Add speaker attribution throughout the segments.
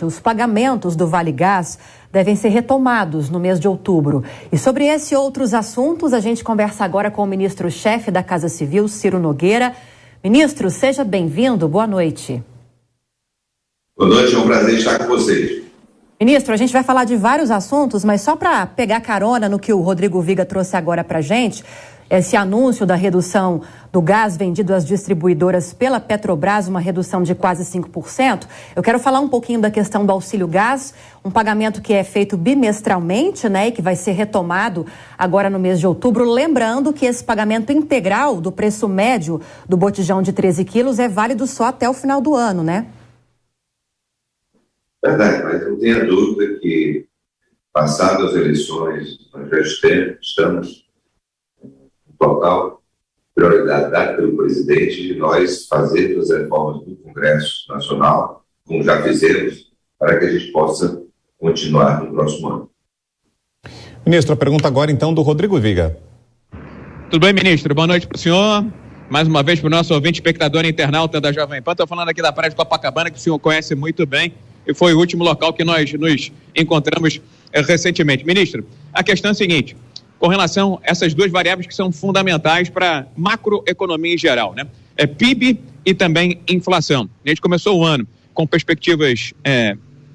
Speaker 1: Os pagamentos do Vale Gás devem ser retomados no mês de outubro. E sobre esse e outros assuntos, a gente conversa agora com o ministro-chefe da Casa Civil, Ciro Nogueira. Ministro, seja bem-vindo. Boa noite.
Speaker 2: Boa noite, é um prazer estar com vocês.
Speaker 1: Ministro, a gente vai falar de vários assuntos, mas só para pegar carona no que o Rodrigo Viga trouxe agora para a gente, esse anúncio da redução do gás vendido às distribuidoras pela Petrobras, uma redução de quase 5%. Eu quero falar um pouquinho da questão do auxílio gás, um pagamento que é feito bimestralmente, né, e que vai ser retomado agora no mês de outubro. Lembrando que esse pagamento integral do preço médio do botijão de 13 quilos é válido só até o final do ano, né?
Speaker 2: Verdade, mas não tenha dúvida que, passadas as eleições, nós já estamos total prioridade dada pelo presidente de nós fazermos as reformas do Congresso Nacional, como já fizemos, para que a gente possa continuar no próximo ano.
Speaker 3: Ministro, a pergunta agora então do Rodrigo Viga.
Speaker 4: Tudo bem, ministro? Boa noite para o senhor. Mais uma vez para o nosso ouvinte, espectador e internauta da Jovem Pan. Estou falando aqui da praia de Copacabana, que o senhor conhece muito bem, e foi o último local que nós nos encontramos recentemente. Ministro, a questão é a seguinte: com relação a essas duas variáveis que são fundamentais para a macroeconomia em geral, né? PIB e também inflação. A gente começou o ano com perspectivas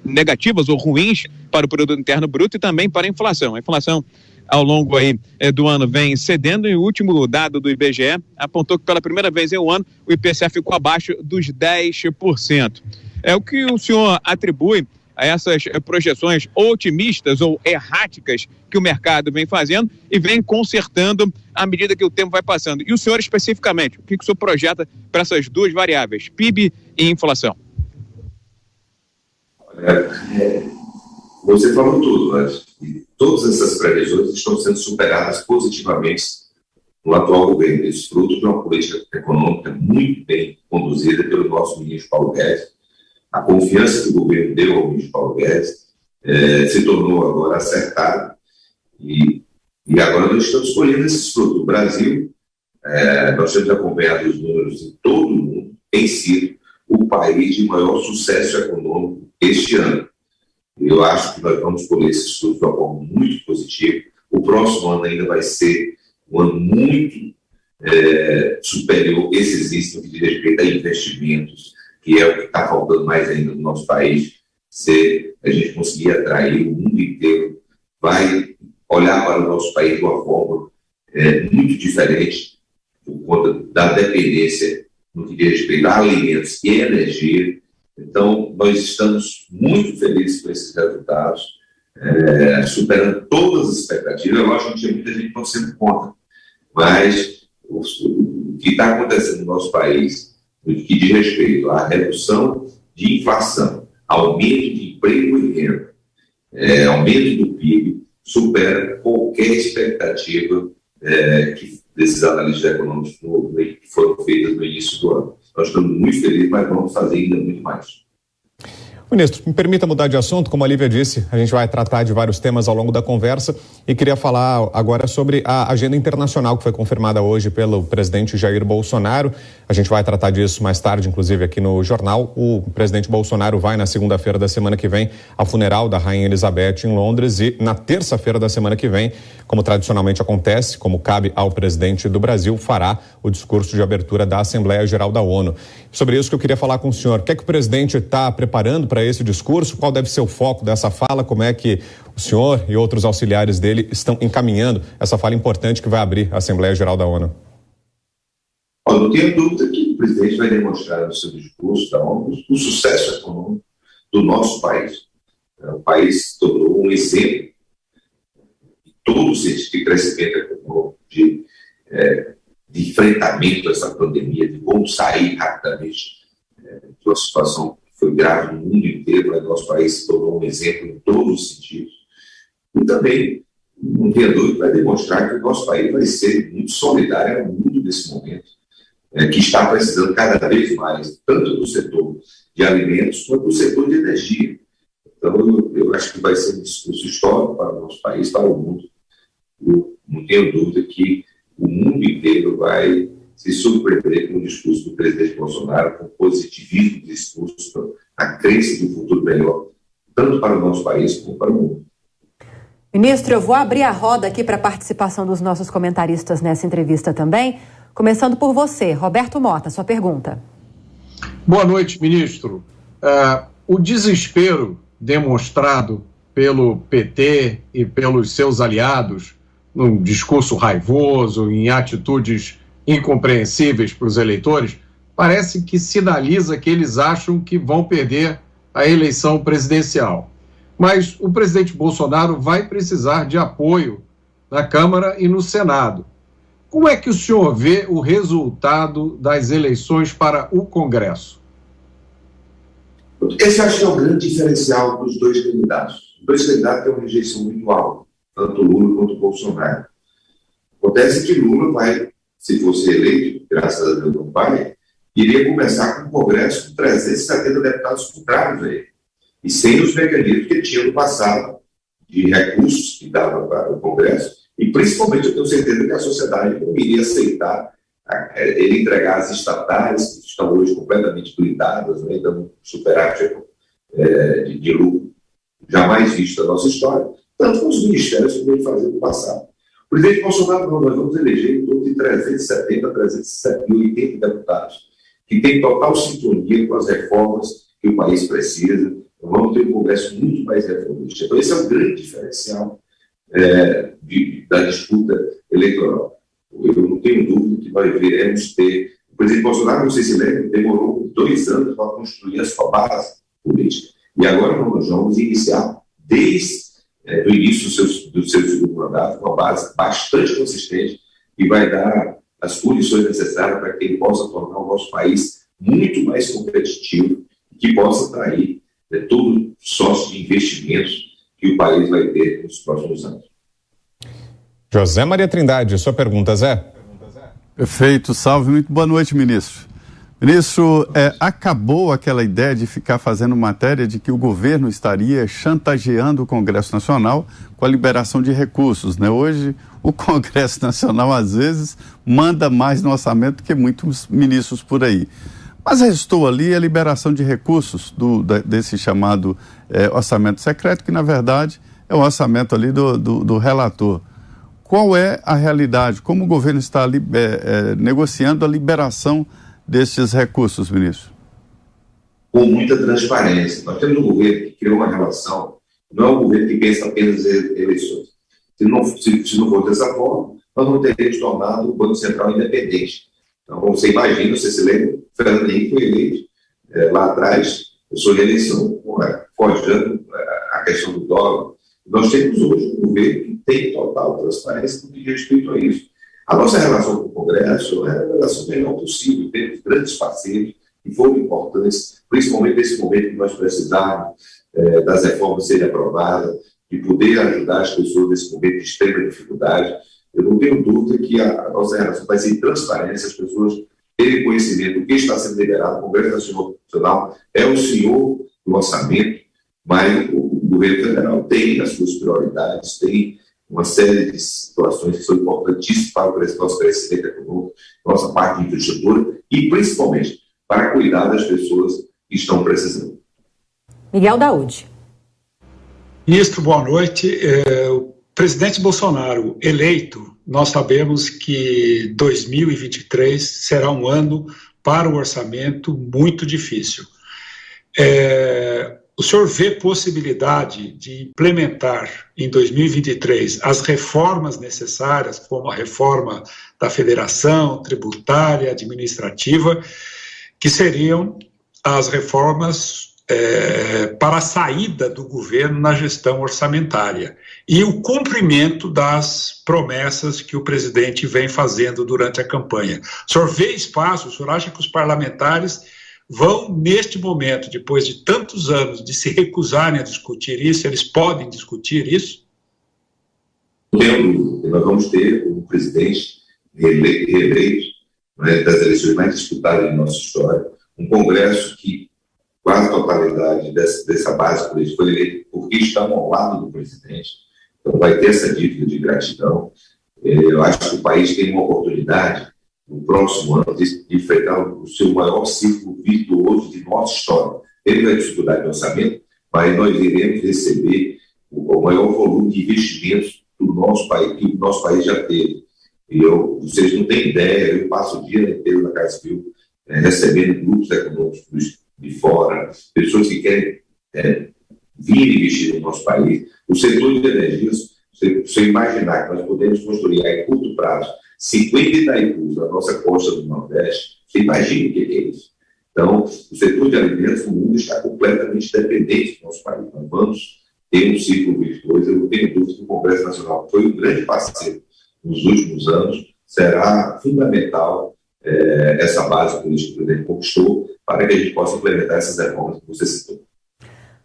Speaker 4: negativas ou ruins para o produto interno bruto e também para a inflação. A inflação ao longo aí do ano vem cedendo, e o último dado do IBGE apontou que pela primeira vez em um ano o IPCA ficou abaixo dos 10%. É o que o senhor atribui a essas projeções otimistas ou erráticas que o mercado vem fazendo e vem consertando à medida que o tempo vai passando. E o senhor especificamente, o que o senhor projeta para essas duas variáveis, PIB e inflação?
Speaker 2: Olha, você falou tudo, mas todas essas previsões estão sendo superadas positivamente no atual governo. Isso fruto de uma política econômica muito bem conduzida pelo nosso ministro Paulo Guedes. A confiança que o governo deu ao ministro Paulo Guedes se tornou agora acertada, e agora nós estamos colhendo esses frutos. O Brasil, nós temos acompanhado os números em todo o mundo, tem sido o país de maior sucesso econômico este ano. Eu acho que nós vamos colher esses frutos de uma forma muito positiva. O próximo ano ainda vai ser um ano muito superior, esses índices no que diz respeito a investimentos, que é o que está faltando mais ainda no nosso país. Se a gente conseguir atrair, o mundo inteiro vai olhar para o nosso país de uma forma muito diferente, por conta da dependência no que diz respeito a alimentos e energia. Então, nós estamos muito felizes com esses resultados, superando todas as expectativas. Eu acho que tinha muita gente torcendo contra, mas o que está acontecendo no nosso país, no que diz respeito à redução de inflação, aumento de emprego e renda, aumento do PIB, supera qualquer expectativa que desses analistas econômicos que foram feitas no início do ano. Nós estamos muito felizes, mas vamos fazer ainda muito mais.
Speaker 3: Ministro, me permita mudar de assunto. Como a Lívia disse, a gente vai tratar de vários temas ao longo da conversa e queria falar agora sobre a agenda internacional que foi confirmada hoje pelo presidente Jair Bolsonaro. A gente vai tratar disso mais tarde, inclusive aqui no jornal. O presidente Bolsonaro vai na segunda-feira da semana que vem ao funeral da Rainha Elizabeth em Londres e na terça-feira da semana que vem, como tradicionalmente acontece, como cabe ao presidente do Brasil, fará o discurso de abertura da Assembleia Geral da ONU. Sobre isso que eu queria falar com o senhor. O que é que o presidente está preparando para esse discurso? Qual deve ser o foco dessa fala? Como é que o senhor e outros auxiliares dele estão encaminhando essa fala importante que vai abrir a Assembleia Geral da ONU?
Speaker 2: Não tenho dúvida que o presidente vai demonstrar no seu discurso da ONU o sucesso econômico do nosso país. O país se tornou um exemplo de todo o sentido de crescimento econômico, de enfrentamento a essa pandemia, de como sair rapidamente de uma situação que foi grave no mundo inteiro, mas nosso país se tornou um exemplo em todos os sentidos. E também, não tenha dúvida, vai demonstrar que o nosso país vai ser muito solidário ao mundo nesse momento, que está precisando cada vez mais, tanto do setor de alimentos quanto do setor de energia. Então, eu acho que vai ser um discurso histórico para o nosso país, para o mundo. Eu não tenho dúvida que o mundo inteiro vai se surpreender com o discurso do presidente Bolsonaro, com o positivismo do discurso, a crença de um futuro melhor tanto para o nosso país como para o mundo.
Speaker 1: Ministro, eu vou abrir a roda aqui para a participação dos nossos comentaristas nessa entrevista também, começando por você, Roberto Mota, sua pergunta.
Speaker 5: Boa noite, ministro. O desespero demonstrado pelo PT e pelos seus aliados, num discurso raivoso, em atitudes incompreensíveis para os eleitores, parece que sinaliza que eles acham que vão perder a eleição presidencial. Mas o presidente Bolsonaro vai precisar de apoio na Câmara e no Senado. Como é que o senhor vê o resultado das eleições para o Congresso?
Speaker 2: Esse acho que é o grande diferencial dos dois candidatos. Os dois candidatos têm uma rejeição muito alta, tanto Lula quanto Bolsonaro. Acontece que Lula vai, se fosse eleito, graças a Deus não vai, iria começar com um Congresso com 370 deputados contrários a ele. E sem os mecanismos que ele tinha no passado, de recursos que dava para o Congresso, e principalmente eu tenho certeza que a sociedade não iria aceitar ele entregar as estatais, que estão hoje completamente blindadas, né, dando um superávit de lucro jamais visto na nossa história, tanto com os ministérios que ele fazia no passado. O presidente Bolsonaro, nós vamos eleger em torno de 370, 380 deputados, que tem total sintonia com as reformas que o país precisa. Vamos ter um Congresso muito mais reformista. Então, esse é o grande diferencial da disputa eleitoral. Eu não tenho dúvida que nós viremos ter... O presidente Bolsonaro, não sei se lembra, demorou 2 anos para construir a sua base política. E agora nós vamos iniciar, desde o início do seu segundo mandato, uma base bastante consistente e vai dar as condições necessárias para que ele possa tornar o nosso país muito mais competitivo e que possa atrair todo o sócio de investimentos que o país vai ter nos próximos anos.
Speaker 3: José Maria Trindade, sua pergunta, Zé.
Speaker 6: Perfeito, salve, muito boa noite, ministro. Ministro, acabou aquela ideia de ficar fazendo matéria de que o governo estaria chantageando o Congresso Nacional com a liberação de recursos, né? Hoje, o Congresso Nacional, às vezes, manda mais no orçamento do que muitos ministros por aí. Mas restou ali a liberação de recursos desse chamado orçamento secreto, que, na verdade, é o orçamento ali do relator. Qual é a realidade? Como o governo está negociando a liberação desses recursos, ministro?
Speaker 2: Com muita transparência. Nós temos um governo que criou uma relação, não é um governo que pensa apenas em eleições. Se não for dessa forma, nós não teríamos tornado o Banco Central independente. Então, como você imagina, você se lembra, o Fernando Henrique foi eleito lá atrás, a sua reeleição, forjando a questão do dólar. Nós temos hoje um governo que tem total transparência no que diz respeito a isso. A nossa relação com o Congresso é a relação melhor possível. Temos grandes parceiros que foram importantes, principalmente nesse momento que nós precisávamos das reformas serem aprovadas, de poder ajudar as pessoas nesse momento de extrema dificuldade. Eu não tenho dúvida que a nossa relação vai ser em transparência, as pessoas terem conhecimento do que está sendo liberado. O Congresso Nacional é o senhor do orçamento, mas o governo federal tem as suas prioridades, tem uma série de situações que são importantíssimas para o nosso crescimento econômico, nossa parte de infraestrutura e, principalmente, para cuidar das pessoas que estão precisando.
Speaker 1: Miguel Daúde.
Speaker 7: Ministro, boa noite. O presidente Bolsonaro eleito, nós sabemos que 2023 será um ano para o orçamento muito difícil. O senhor vê possibilidade de implementar em 2023 as reformas necessárias, como a reforma da federação, tributária, administrativa, que seriam as reformas para a saída do governo na gestão orçamentária e o cumprimento das promessas que o presidente vem fazendo durante a campanha? O senhor vê espaço, o senhor acha que os parlamentares vão, neste momento, depois de tantos anos de se recusarem a discutir isso, eles podem discutir isso?
Speaker 2: Nós vamos ter um presidente reeleito, das eleições mais disputadas de nossa história, um Congresso que quase a totalidade dessa base política foi eleita porque estão ao lado do presidente, então vai ter essa dívida de gratidão. Eu acho que o país tem uma oportunidade no próximo ano de enfrentar o seu maior ciclo virtuoso de nossa história. Teve a dificuldade de orçamento, mas nós iremos receber o maior volume de investimentos do nosso país, que o nosso país já teve. Vocês não têm ideia, eu passo o dia inteiro na Casa Civil recebendo grupos econômicos de fora, pessoas que querem vir investir no nosso país. O setor de energias, você imaginar que nós podemos construir em curto prazo 50 Itaipus na nossa costa do Nordeste, você imagina o que é isso. Então, o setor de alimentos no mundo está completamente dependente do nosso país. Nós vamos ter um ciclo virtuoso. Eu não tenho dúvida que o Congresso Nacional, que foi um grande parceiro nos últimos anos, será fundamental essa base política que o presidente conquistou para que a gente possa implementar essas reformas que você citou.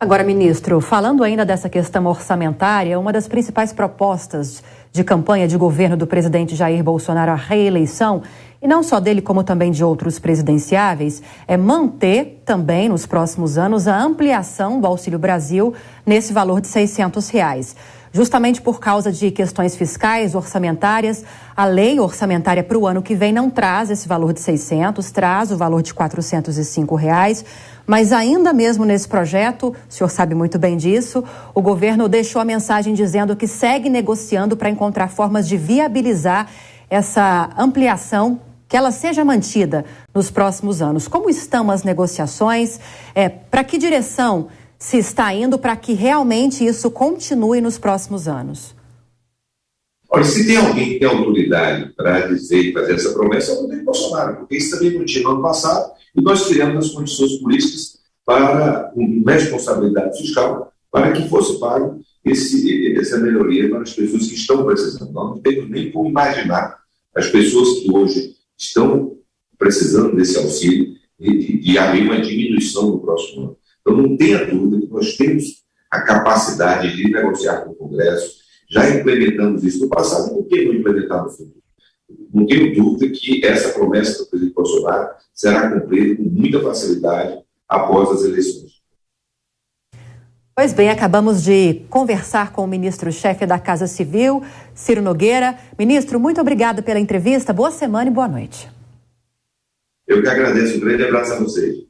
Speaker 1: Agora, ministro, falando ainda dessa questão orçamentária, uma das principais propostas de campanha de governo do presidente Jair Bolsonaro à reeleição, e não só dele como também de outros presidenciáveis, é manter também nos próximos anos a ampliação do Auxílio Brasil nesse valor de R$600. Justamente por causa de questões fiscais, orçamentárias, a lei orçamentária para o ano que vem não traz esse valor de 600, traz o valor de R$405, mas ainda mesmo nesse projeto, o senhor sabe muito bem disso, o governo deixou a mensagem dizendo que segue negociando para encontrar formas de viabilizar essa ampliação, que ela seja mantida nos próximos anos. Como estão as negociações? Para que direção se está indo para que realmente isso continue nos próximos anos?
Speaker 2: Olha, se tem alguém que tem autoridade para dizer e fazer essa promessa, é o presidente Bolsonaro, porque isso também não tinha no ano passado, e nós criamos as condições políticas para, com responsabilidade fiscal, para que fosse pago essa melhoria para as pessoas que estão precisando. Nós não temos nem como imaginar as pessoas que hoje estão precisando desse auxílio de haver uma diminuição no próximo ano. Então, não tenha dúvida que nós temos a capacidade de negociar com o Congresso, já implementamos isso no passado, por que não implementar no futuro? Não tenho dúvida que essa promessa do presidente Bolsonaro será cumprida com muita facilidade após as eleições.
Speaker 1: Pois bem, acabamos de conversar com o ministro-chefe da Casa Civil, Ciro Nogueira. Ministro, muito obrigado pela entrevista, boa semana e boa noite.
Speaker 2: Eu que agradeço, um grande abraço a vocês.